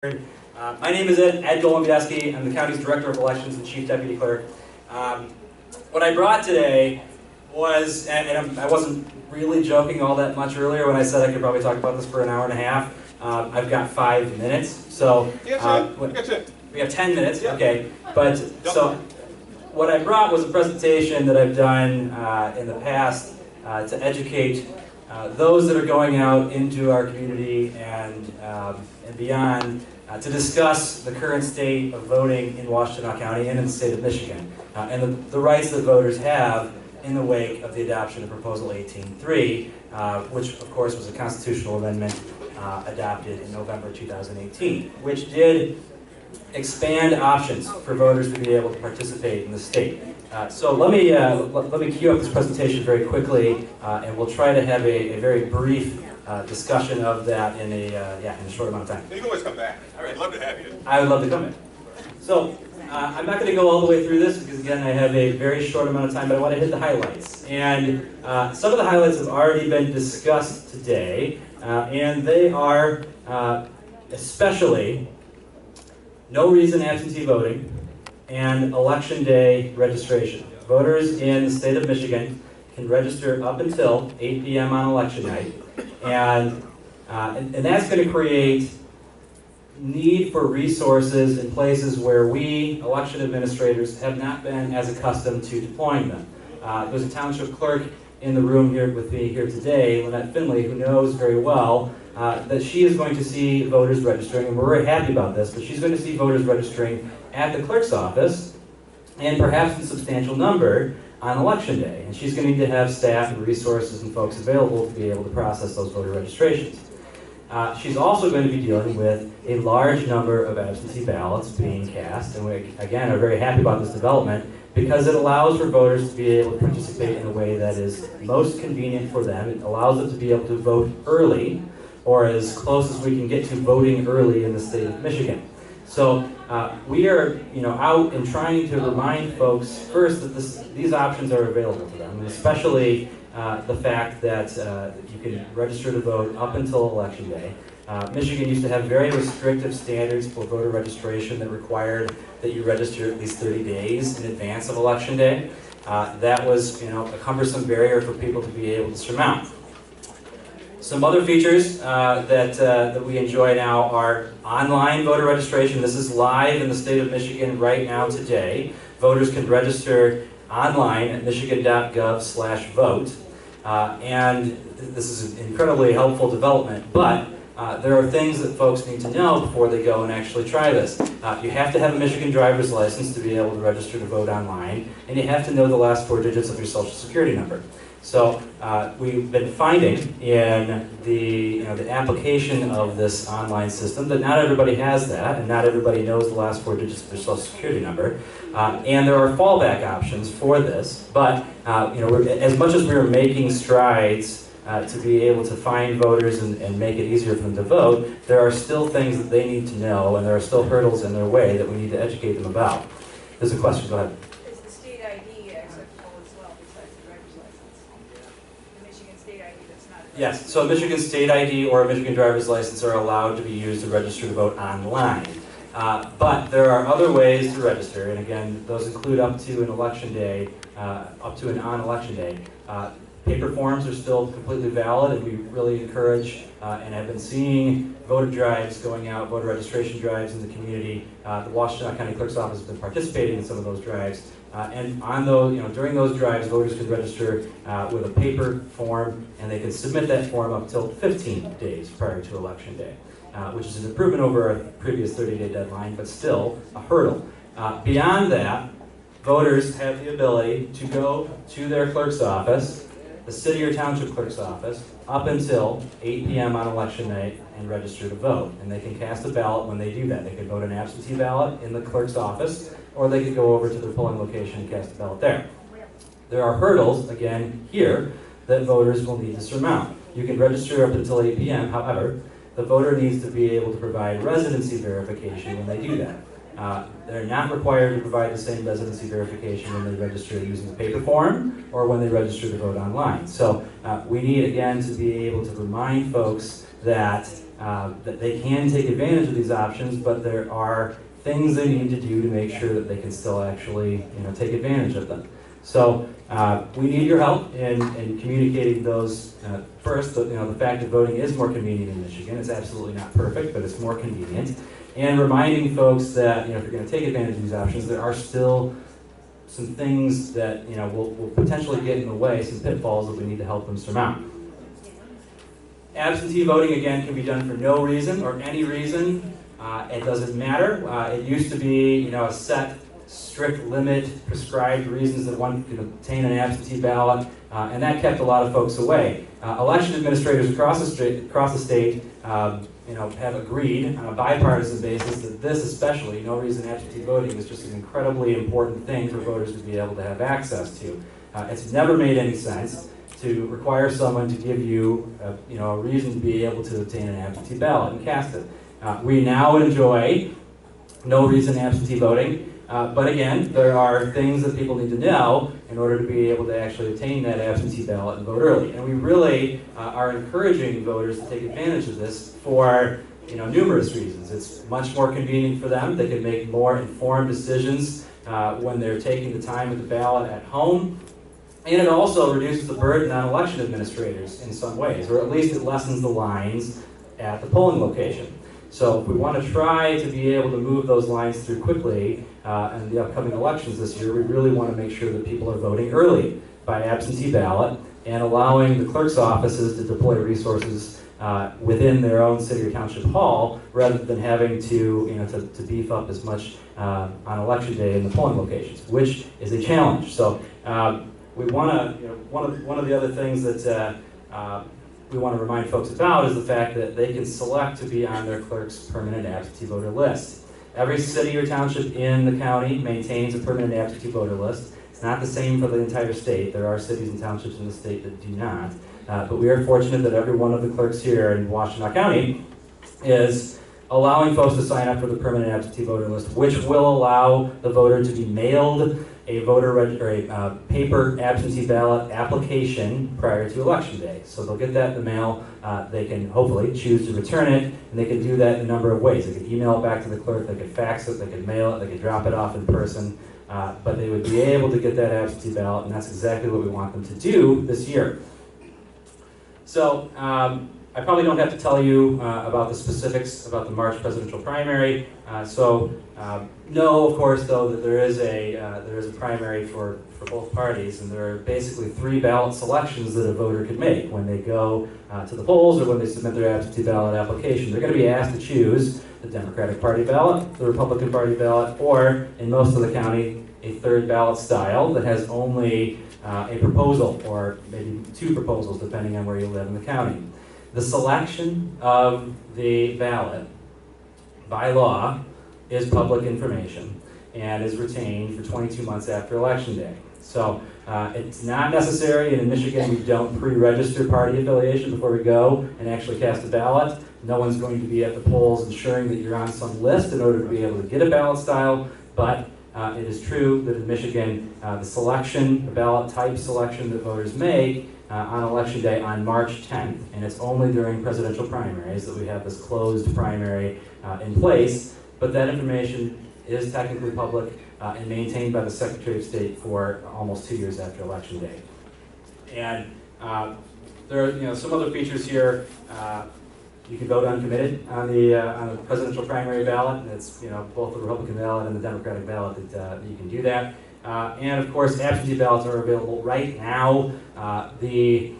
My name is Ed Golembiewski. I'm the county's Director of Elections and Chief Deputy Clerk. What I brought today was, and I wasn't really joking all that much earlier when I said I could probably talk about this for an hour and a half. I've got 5 minutes, so we have 10 minutes. Yeah. Okay, but so what I brought was a presentation that I've done in the past to educate those that are going out into our community and beyond to discuss the current state of voting in Washtenaw County and in the state of Michigan, and the rights that voters have in the wake of the adoption of Proposal 18.3, which of course was a constitutional amendment adopted in November 2018, which did expand options for voters to be able to participate in the state. So let me cue up this presentation very quickly, and we'll try to have a very brief discussion of that in a short amount of time. You can always come back. I'd love to have you. I would love to come in. So I'm not going to go all the way through this because again I have a very short amount of time, but I want to hit the highlights. And some of the highlights have already been discussed today, and they are especially no reason absentee voting and election day registration. Voters in the state of Michigan can register up until 8 p.m. on election night, and that's going to create need for resources in places where we, election administrators, have not been as accustomed to deploying them. There's a township clerk in the room here with me here today, Lynette Finley, who knows very well that she is going to see voters registering, and we're very happy about this, but she's going to see voters registering at the clerk's office, and perhaps in substantial number on election day. And she's going to need to have staff and resources and folks available to be able to process those voter registrations. She's also going to be dealing with a large number of absentee ballots being cast, and we, again, are very happy about this development because it allows for voters to be able to participate in a way that is most convenient for them. It allows them to be able to vote early, or as close as we can get to voting early in the state of Michigan. So we are, out and trying to remind folks first that these options are available to them, and especially the fact that you can register to vote up until election day. Michigan used to have very restrictive standards for voter registration that required that you register at least 30 days in advance of election day. That was, a cumbersome barrier for people to be able to surmount. Some other features that we enjoy now are online voter registration. This is live in the state of Michigan right now today. Voters can register online at michigan.gov/vote. And this is an incredibly helpful development, but there are things that folks need to know before they go and actually try this. You have to have a Michigan driver's license to be able to register to vote online, and you have to know the last 4 digits of your social security number. So we've been finding in the application of this online system that not everybody has that, and not everybody knows the last 4 digits of their social security number. And there are fallback options for this, but as much as we're making strides to be able to find voters and make it easier for them to vote, there are still things that they need to know, and there are still hurdles in their way that we need to educate them about. There's a question, go ahead. Is the state ID acceptable as well besides the driver's license? The Michigan state ID that's not a Yes, so a Michigan state ID or a Michigan driver's license are allowed to be used to register to vote online. But there are other ways to register, and again, those include up to an election day, up to and on election day. Paper forms are still completely valid, and we really encourage and have been seeing voter drives going out, voter registration drives in the community. The Washtenaw County Clerk's Office has been participating in some of those drives. And on those, during those drives, voters can register with a paper form, and they can submit that form up till 15 days prior to election day, which is an improvement over a previous 30-day deadline, but still a hurdle. Beyond that, voters have the ability to go to their clerk's office, the city or township clerk's office, up until 8 p.m. on election night and register to vote. And they can cast a ballot when they do that. They can vote an absentee ballot in the clerk's office, or they could go over to their polling location and cast a ballot there. There are hurdles, again, here, that voters will need to surmount. You can register up until 8 p.m., however, the voter needs to be able to provide residency verification when they do that. They're not required to provide the same residency verification when they register using the paper form or when they register to vote online. So we need, again, to be able to remind folks that they can take advantage of these options, but there are things they need to do to make sure that they can still actually take advantage of them. So we need your help in communicating those. First, the fact that voting is more convenient in Michigan. It's absolutely not perfect, but it's more convenient. And reminding folks that if you're going to take advantage of these options, there are still some things that will potentially get in the way, some pitfalls that we need to help them surmount. Absentee voting, again, can be done for no reason or any reason. It doesn't matter. It used to be a set, strict limit, prescribed reasons that one could obtain an absentee ballot, and that kept a lot of folks away. Election administrators across the state have agreed on a bipartisan basis that this especially, no reason absentee voting, is just an incredibly important thing for voters to be able to have access to. It's never made any sense to require someone to give you a reason to be able to obtain an absentee ballot and cast it. We now enjoy no reason absentee voting, but again, there are things that people need to know in order to be able to actually obtain that absentee ballot and vote early. And we really are encouraging voters to take advantage of this for numerous reasons. It's much more convenient for them. They can make more informed decisions when they're taking the time at the ballot at home. And it also reduces the burden on election administrators in some ways, or at least it lessens the lines at the polling location. So if we want to try to be able to move those lines through quickly in the upcoming elections this year, we really want to make sure that people are voting early by absentee ballot and allowing the clerk's offices to deploy resources within their own city or township hall rather than having to beef up as much on election day in the polling locations, which is a challenge. So we want to, one of the other things that we want to remind folks about is the fact that they can select to be on their clerk's permanent absentee voter list. Every city or township in the county maintains a permanent absentee voter list. It's not the same for the entire state. There are cities and townships in the state that do not. But we are fortunate that every one of the clerks here in Washtenaw County is allowing folks to sign up for the permanent absentee voter list, which will allow the voter to be mailed a paper absentee ballot application prior to election day. So they'll get that in the mail. They can hopefully choose to return it, and they can do that in a number of ways. They can email it back to the clerk, they can fax it, they can mail it, they can drop it off in person, but they would be able to get that absentee ballot, and that's exactly what we want them to do this year. So I probably don't have to tell you about the specifics about the March presidential primary. Know, of course, though, that there is a primary for both parties, and there are basically 3 ballot selections that a voter could make when they go to the polls or when they submit their absentee ballot application. They're going to be asked to choose the Democratic Party ballot, the Republican Party ballot, or, in most of the county, a third ballot style that has only a proposal or maybe 2 proposals, depending on where you live in the county. The selection of the ballot by law is public information and is retained for 22 months after Election Day. So it's not necessary, and in Michigan we don't pre-register party affiliation before we go and actually cast a ballot. No one's going to be at the polls ensuring that you're on some list in order to be able to get a ballot style, but it is true that in Michigan the ballot type selection that voters make on Election Day on March 10th, and it's only during presidential primaries that we have this closed primary in place, but that information is technically public and maintained by the Secretary of State for almost 2 years after Election Day. And there are some other features here. You can vote uncommitted on the presidential primary ballot. It's both the Republican ballot and the Democratic ballot that you can do that. And of course, absentee ballots are available right now. The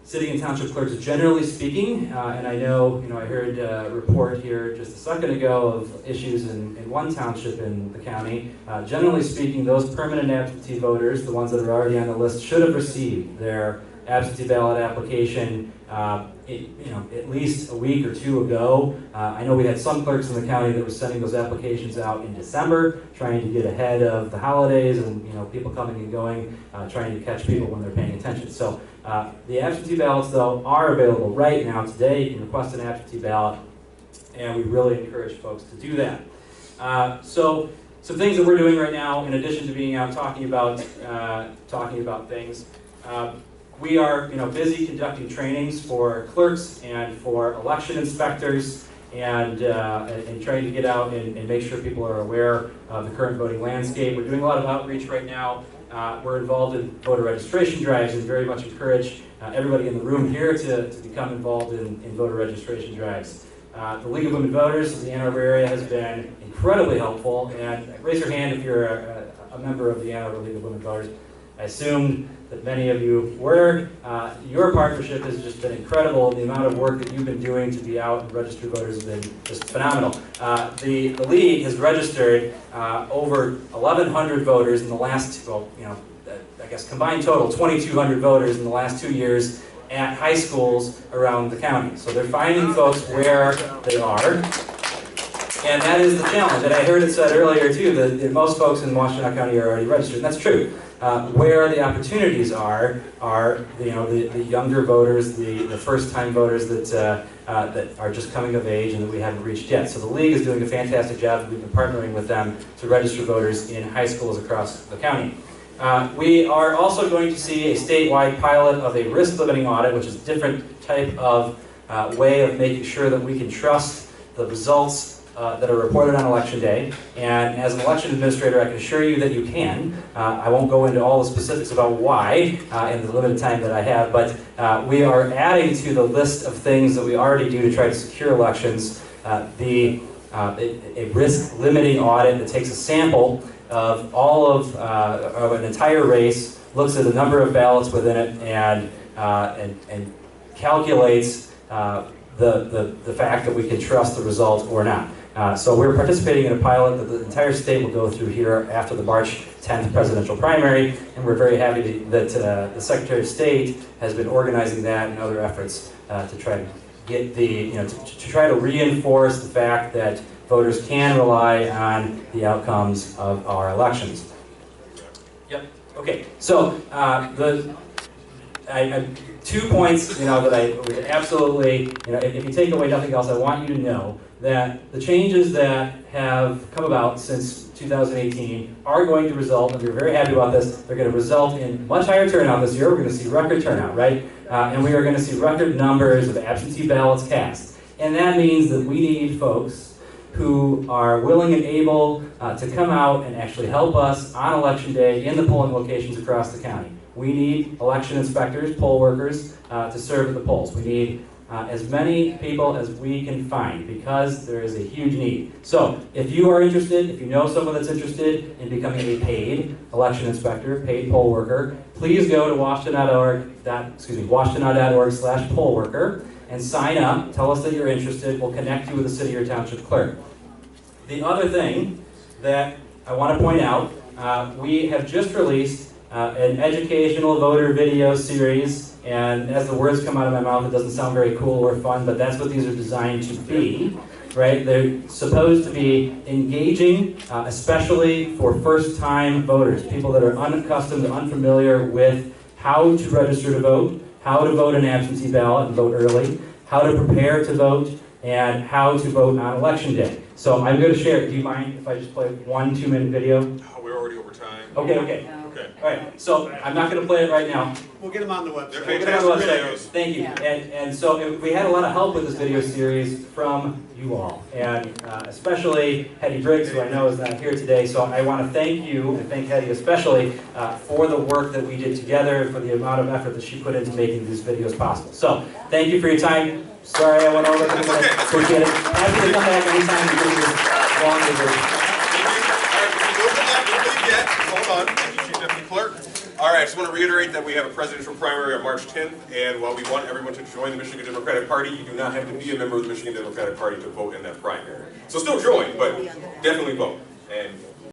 city and township clerks, generally speaking, and I know, I heard a report here just a second ago of issues in one township in the county. Generally speaking, those permanent absentee voters, the ones that are already on the list, should have received their absentee ballot application at least a week or 2 ago. I know we had some clerks in the county that were sending those applications out in December, trying to get ahead of the holidays and people coming and going, trying to catch people when they're paying attention. So the absentee ballots, though, are available right now today. You can request an absentee ballot, and we really encourage folks to do that. So some things that we're doing right now, in addition to being out talking about things. we are busy conducting trainings for clerks and for election inspectors and trying to get out and make sure people are aware of the current voting landscape. We're doing a lot of outreach right now. We're involved in voter registration drives and very much encourage everybody in the room here to become involved in voter registration drives. The League of Women Voters in the Ann Arbor area has been incredibly helpful, and raise your hand if you're a member of the Ann Arbor League of Women Voters. I assume that many of you were. Your partnership has just been incredible. The amount of work that you've been doing to be out and register voters has been just phenomenal. The League has registered over 1,100 voters in the last, I guess combined total, 2,200 voters in the last 2 years at high schools around the county. So they're finding folks where they are. And that is the challenge. And I heard it said earlier too that most folks in Washtenaw County are already registered. And that's true. Where the opportunities are the younger voters, the first-time voters that are just coming of age and that we haven't reached yet. So the League is doing a fantastic job. We've been partnering with them to register voters in high schools across the county. We are also going to see a statewide pilot of a risk limiting audit, which is a different type of way of making sure that we can trust the results that are reported on Election Day. And as an election administrator, I can assure you that you can. I won't go into all the specifics about why in the limited time that I have, but we are adding to the list of things that we already do to try to secure elections a risk limiting audit that takes a sample of all of an entire race, looks at the number of ballots within it, and calculates the fact that we can trust the result or not. So we're participating in a pilot that the entire state will go through here after the March 10th presidential primary, and we're very happy that the Secretary of State has been organizing that and other efforts to try to get to try to reinforce the fact that voters can rely on the outcomes of our elections. Yep. Okay. So I 2 points, that I would absolutely, if you take away nothing else, I want you to know that the changes that have come about since 2018 are going to result, and we're very happy about this, they're going to result in much higher turnout this year. We're going to see record turnout, right? And we are going to see record numbers of absentee ballots cast. And that means that we need folks who are willing and able to come out and actually help us on Election Day in the polling locations across the county. We need election inspectors, poll workers, to serve at the polls. We need as many people as we can find because there is a huge need. So if you are interested, if you know someone that's interested in becoming a paid election inspector, paid poll worker, please go to washtenaw.org/poll worker and sign up. Tell us that you're interested. We'll connect you with the city or township clerk. The other thing that I want to point out, we have just released an educational voter video series, and as the words come out of my mouth, it doesn't sound very cool or fun, but that's what these are designed to be, right? They're supposed to be engaging, especially for first-time voters, people that are unaccustomed, unfamiliar with how to register to vote, how to vote an absentee ballot and vote early, how to prepare to vote, and how to vote on Election Day. So I'm going to share. Do you mind if I just play 1 2-minute video? Oh, we're already over time. Okay. Okay. All right. So I'm not going to play it right now. We'll get them on the website. They're We'll get it on the fantastic website. videos. Thank you. And so we had a lot of help with this video series from you all, and especially Hetty Briggs, who I know is not here today. So I want to thank you and thank Hetty especially for the work that we did together and for the amount of effort that she put into making these videos possible. So thank you for your time. Sorry I went over. That's okay. Appreciate it. Happy to come back anytime to do this long video. Hold on. Thank you, Chief Deputy Clerk. All right, I just want to reiterate that we have a presidential primary on March 10th, and while we want everyone to join the Michigan Democratic Party, you do not have to be a member of the Michigan Democratic Party to vote in that primary. So still join, but definitely vote. And